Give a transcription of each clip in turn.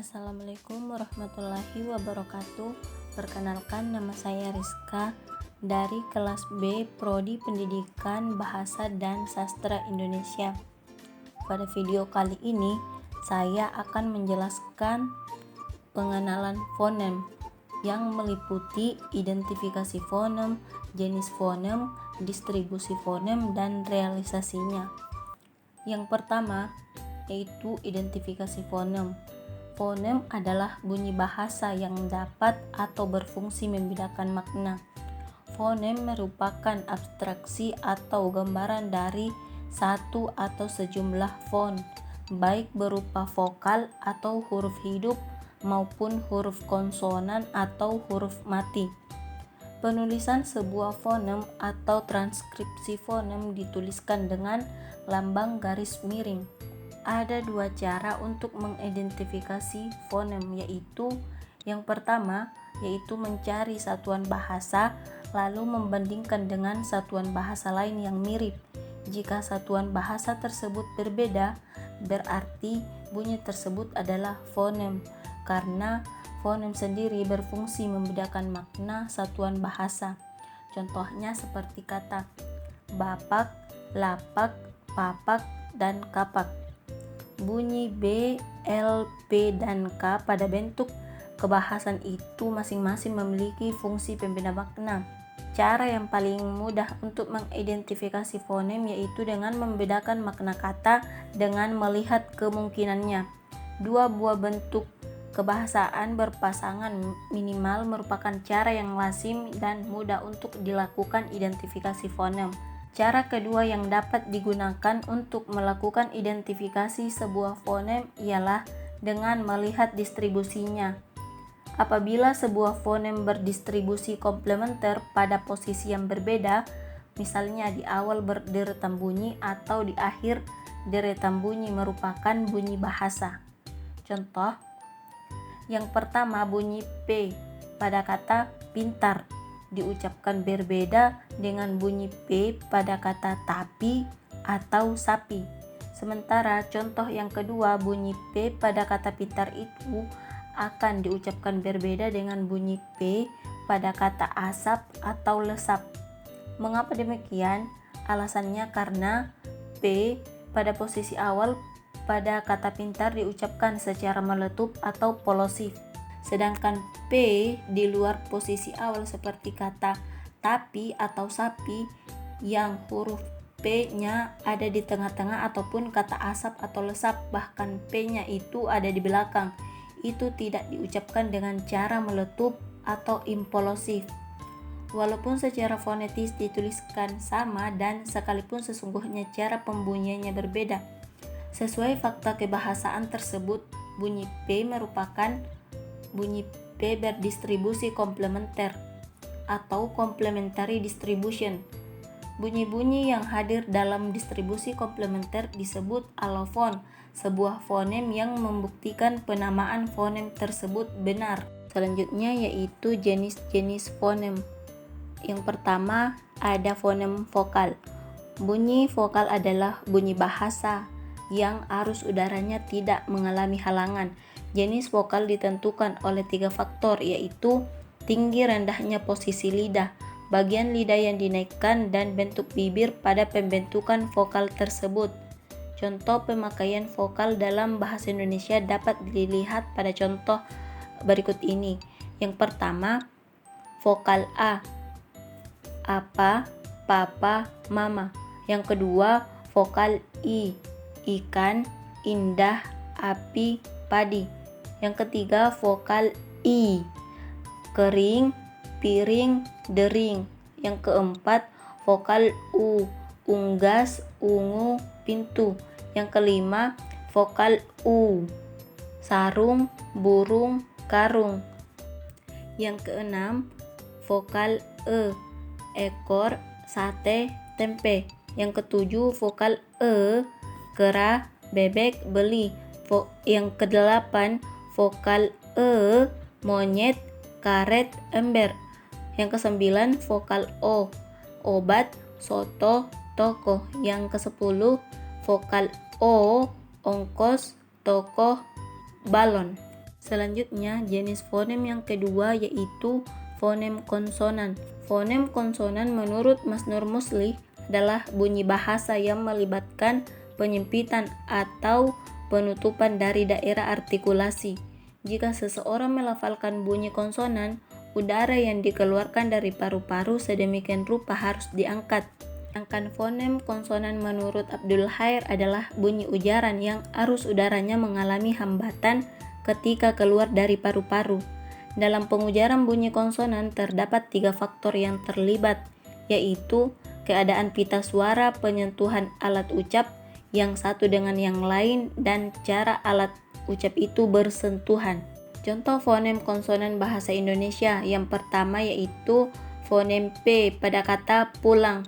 Assalamualaikum warahmatullahi wabarakatuh. Perkenalkan, nama saya Rizka dari kelas B Prodi Pendidikan Bahasa dan Sastra Indonesia. Pada video kali ini saya akan menjelaskan pengenalan fonem yang meliputi identifikasi fonem, jenis fonem, distribusi fonem, dan realisasinya. Yang pertama yaitu identifikasi fonem. Fonem adalah bunyi bahasa yang dapat atau berfungsi membedakan makna. Fonem merupakan abstraksi atau gambaran dari satu atau sejumlah fon, baik berupa vokal atau huruf hidup maupun huruf konsonan atau huruf mati. Penulisan sebuah fonem atau transkripsi fonem dituliskan dengan lambang garis miring. Ada dua cara untuk mengidentifikasi fonem, yaitu yang pertama yaitu mencari satuan bahasa lalu membandingkan dengan satuan bahasa lain yang mirip. Jika satuan bahasa tersebut berbeda, berarti bunyi tersebut adalah fonem, karena fonem sendiri berfungsi membedakan makna satuan bahasa. Contohnya seperti kata bapak, lapak, papak, dan kapak. Bunyi B, L, P, dan K pada bentuk kebahasan itu masing-masing memiliki fungsi pembeda makna. Cara yang paling mudah untuk mengidentifikasi fonem yaitu dengan membedakan makna kata dengan melihat kemungkinannya. Dua buah bentuk kebahasaan berpasangan minimal merupakan cara yang lazim dan mudah untuk dilakukan identifikasi fonem. Cara kedua yang dapat digunakan untuk melakukan identifikasi sebuah fonem ialah dengan melihat distribusinya. Apabila sebuah fonem berdistribusi komplementer pada posisi yang berbeda, misalnya di awal deretan bunyi atau di akhir deretan bunyi, merupakan bunyi bahasa. Contoh, yang pertama bunyi P pada kata pintar diucapkan berbeda dengan bunyi P pada kata tapi atau sapi. Sementara contoh yang kedua, bunyi P pada kata pintar itu akan diucapkan berbeda dengan bunyi P pada kata asap atau lesap. Mengapa demikian? Alasannya karena P pada posisi awal pada kata pintar diucapkan secara meletup atau polosif. Sedangkan P di luar posisi awal seperti kata tapi atau sapi yang huruf P-nya ada di tengah-tengah, ataupun kata asap atau lesap bahkan P-nya itu ada di belakang, itu tidak diucapkan dengan cara meletup atau implosif. Walaupun secara fonetis dituliskan sama dan sekalipun sesungguhnya cara pembunyiannya berbeda. Sesuai fakta kebahasaan tersebut, bunyi P merupakan bunyi P berdistribusi komplementer atau complementary distribution. Bunyi-bunyi yang hadir dalam distribusi komplementer disebut alofon, sebuah fonem yang membuktikan penamaan fonem tersebut benar. Selanjutnya yaitu jenis-jenis fonem. Yang pertama ada fonem vokal. Bunyi vokal adalah bunyi bahasa yang arus udaranya tidak mengalami halangan. Jenis vokal ditentukan oleh 3 faktor, yaitu tinggi rendahnya posisi lidah, bagian lidah yang dinaikkan, dan bentuk bibir pada pembentukan vokal tersebut. Contoh pemakaian vokal dalam bahasa Indonesia dapat dilihat pada contoh berikut ini. Yang pertama, vokal A, apa, papa, mama. Yang kedua, vokal I, ikan, indah, api, padi. Yang ketiga, vokal I, kering, piring, dering. Yang keempat, vokal U, unggas, ungu, pintu. Yang kelima, vokal U, sarung, burung, karung. Yang keenam, vokal E, ekor, sate, tempe. Yang ketujuh, vokal E, kera, bebek, beli. Yang kedelapan, vokal E, monyet, karet, ember. Yang kesembilan, vokal O, obat, soto, toko. Yang kesepuluh, vokal O, ongkos, toko, balon. Selanjutnya, jenis fonem yang kedua yaitu fonem konsonan. Fonem konsonan menurut Mas Nur Muslih adalah bunyi bahasa yang melibatkan penyempitan atau penutupan dari daerah artikulasi. Jika seseorang melafalkan bunyi konsonan, udara yang dikeluarkan dari paru-paru sedemikian rupa harus diangkat. Sedangkan fonem konsonan menurut Abdul Khair adalah bunyi ujaran yang arus udaranya mengalami hambatan ketika keluar dari paru-paru. Dalam pengujaran bunyi konsonan terdapat 3 faktor yang terlibat, yaitu keadaan pita suara, penyentuhan alat ucap yang satu dengan yang lain, dan cara alat ucap itu bersentuhan. Contoh fonem konsonan bahasa Indonesia yang pertama yaitu fonem P pada kata pulang,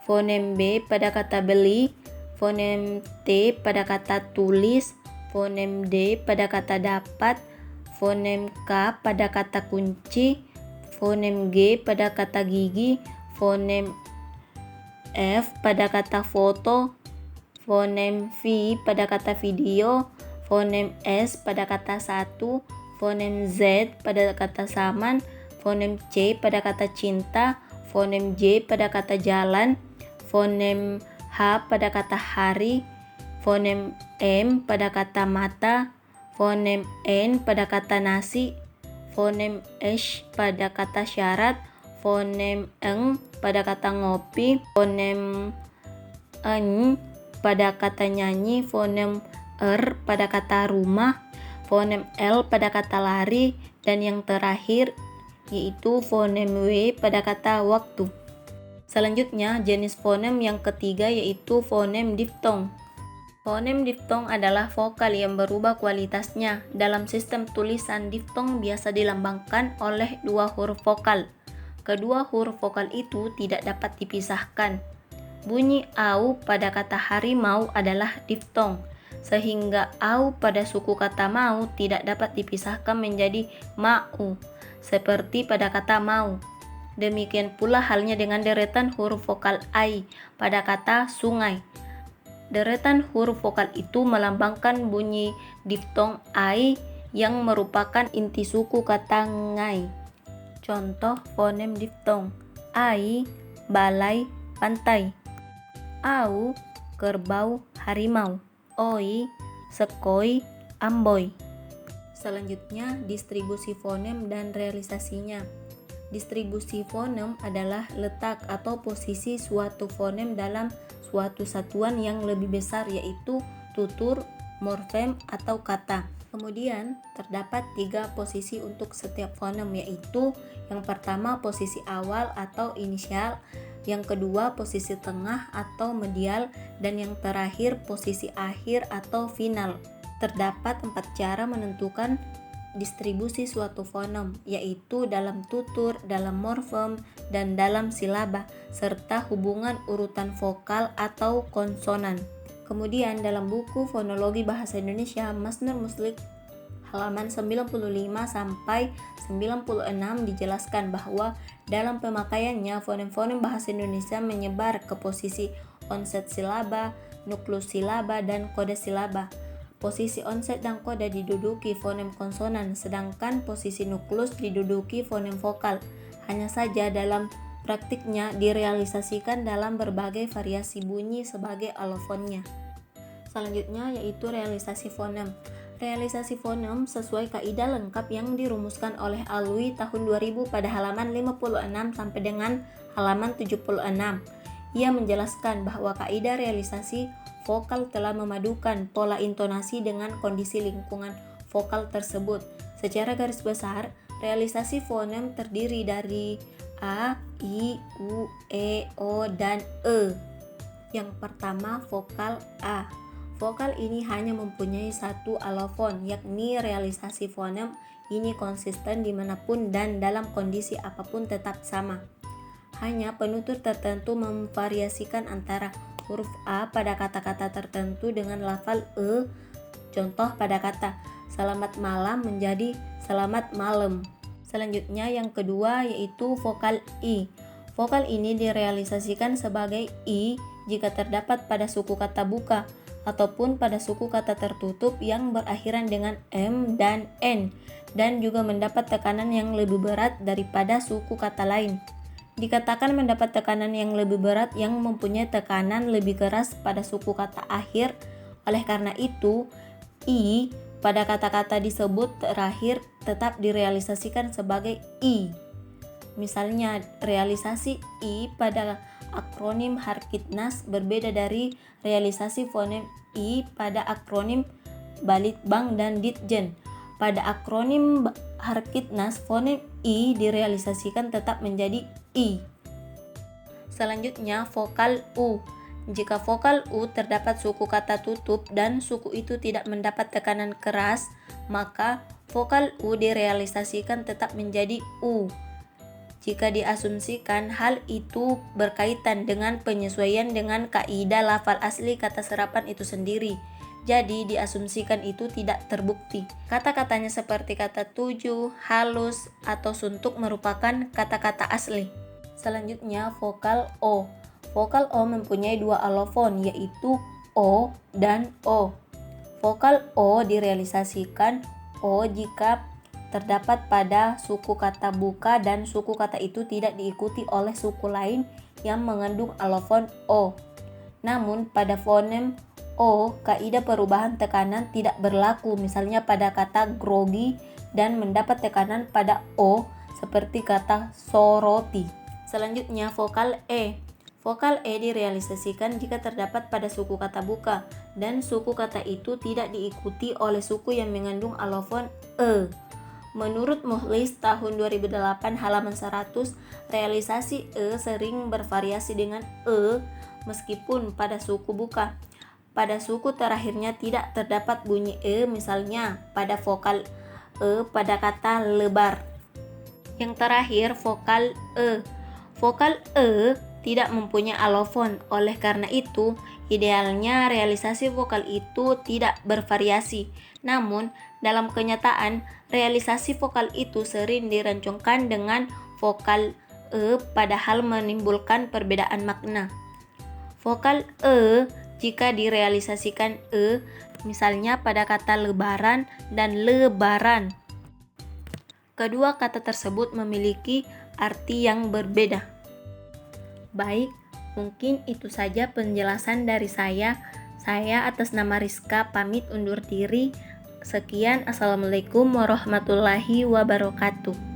fonem B pada kata beli, fonem T pada kata tulis, fonem D pada kata dapat, fonem K pada kata kunci, fonem G pada kata gigi, fonem F pada kata foto, fonem V pada kata video, fonem S pada kata satu, fonem Z pada kata saman, fonem C pada kata cinta, fonem J pada kata jalan, fonem H pada kata hari, fonem M pada kata mata, fonem N pada kata nasi, fonem Sh pada kata syarat, fonem Eng pada kata ngopi, fonem N pada kata nyanyi, fonem R pada kata rumah, fonem L pada kata lari, dan yang terakhir yaitu fonem W pada kata waktu. Selanjutnya, jenis fonem yang ketiga yaitu fonem diftong. Fonem diftong adalah vokal yang berubah kualitasnya. Dalam sistem tulisan, diftong biasa dilambangkan oleh 2 huruf vokal. Kedua huruf vokal itu tidak dapat dipisahkan. Bunyi au pada kata harimau adalah diftong, sehingga au pada suku kata mau tidak dapat dipisahkan menjadi mau, seperti pada kata mau. Demikian pula halnya dengan deretan huruf vokal ai pada kata sungai. Deretan huruf vokal itu melambangkan bunyi diftong ai yang merupakan inti suku kata ngai. Contoh fonem diftong: ai, balai, pantai; au, kerbau, harimau; oi, sekoi, amboi. Selanjutnya, distribusi fonem dan realisasinya. Distribusi fonem adalah letak atau posisi suatu fonem dalam suatu satuan yang lebih besar, yaitu tutur, morfem, atau kata. Kemudian terdapat 3 posisi untuk setiap fonem, yaitu yang pertama posisi awal atau inisial, yang kedua posisi tengah atau medial, dan yang terakhir posisi akhir atau final. Terdapat 4 cara menentukan distribusi suatu fonem, yaitu dalam tutur, dalam morfem, dan dalam silaba, serta hubungan urutan vokal atau konsonan. Kemudian dalam buku Fonologi Bahasa Indonesia Mas Nur Muslih halaman 95 sampai 96 dijelaskan bahwa dalam pemakaiannya fonem-fonem bahasa Indonesia menyebar ke posisi onset silaba, nuklus silaba, dan kode silaba. Posisi onset dan kode diduduki fonem konsonan, sedangkan posisi nuklus diduduki fonem vokal. Hanya saja dalam praktiknya direalisasikan dalam berbagai variasi bunyi sebagai alofonnya. Selanjutnya yaitu realisasi fonem. Realisasi fonem sesuai kaidah lengkap yang dirumuskan oleh Alwi tahun 2000 pada halaman 56 sampai dengan halaman 76. Ia menjelaskan bahwa kaidah realisasi vokal telah memadukan pola intonasi dengan kondisi lingkungan vokal tersebut. Secara garis besar, realisasi fonem terdiri dari A, I, U, E, O, dan E. Yang pertama, vokal A. Vokal ini hanya mempunyai 1 alofon, yakni realisasi fonem ini konsisten dimanapun dan dalam kondisi apapun tetap sama. Hanya penutur tertentu memvariasikan antara huruf A pada kata-kata tertentu dengan lafal E. Contoh pada kata selamat malam menjadi selamat malam. Selanjutnya yang kedua yaitu vokal I. Vokal ini direalisasikan sebagai I jika terdapat pada suku kata buka ataupun pada suku kata tertutup yang berakhiran dengan M dan N, dan juga mendapat tekanan yang lebih berat daripada suku kata lain. Dikatakan mendapat tekanan yang lebih berat yang mempunyai tekanan lebih keras pada suku kata akhir. Oleh karena itu, I pada kata-kata disebut terakhir tetap direalisasikan sebagai I. Misalnya, realisasi I pada akronim Harkitnas berbeda dari realisasi fonem I pada akronim Balitbang dan Ditjen. Pada akronim Harkitnas, fonem I direalisasikan tetap menjadi I. Selanjutnya, vokal U. Jika vokal U terdapat suku kata tutup dan suku itu tidak mendapat tekanan keras, maka vokal U direalisasikan tetap menjadi U. Jika diasumsikan hal itu berkaitan dengan penyesuaian dengan kaidah lafal asli kata serapan itu sendiri, jadi diasumsikan itu tidak terbukti. Kata-katanya seperti kata tuju, halus, atau suntuk merupakan kata-kata asli. Selanjutnya, vokal O. Vokal O mempunyai dua alofon, yaitu O dan O. Vokal O direalisasikan O jika terdapat pada suku kata buka dan suku kata itu tidak diikuti oleh suku lain yang mengandung alofon O. Namun pada fonem O, kaidah perubahan tekanan tidak berlaku, misalnya pada kata grogi dan mendapat tekanan pada O seperti kata soroti. Selanjutnya, vokal E. Vokal E direalisasikan jika terdapat pada suku kata buka dan suku kata itu tidak diikuti oleh suku yang mengandung alofon E. Menurut Muhlis tahun 2008 halaman 100, realisasi E sering bervariasi dengan E meskipun pada suku buka. Pada suku terakhirnya tidak terdapat bunyi E, misalnya pada vokal E pada kata lebar. Yang terakhir, vokal E. Vokal E tidak mempunyai alofon, oleh karena itu idealnya realisasi vokal itu tidak bervariasi. Namun, dalam kenyataan, realisasi vokal itu sering dirancungkan dengan vokal E padahal menimbulkan perbedaan makna. Vokal E jika direalisasikan E, misalnya pada kata lebaran dan lebaran. Kedua kata tersebut memiliki arti yang berbeda. Baik, mungkin itu saja penjelasan dari saya. Saya atas nama Rizka pamit undur diri. Sekian, Assalamualaikum warahmatullahi wabarakatuh.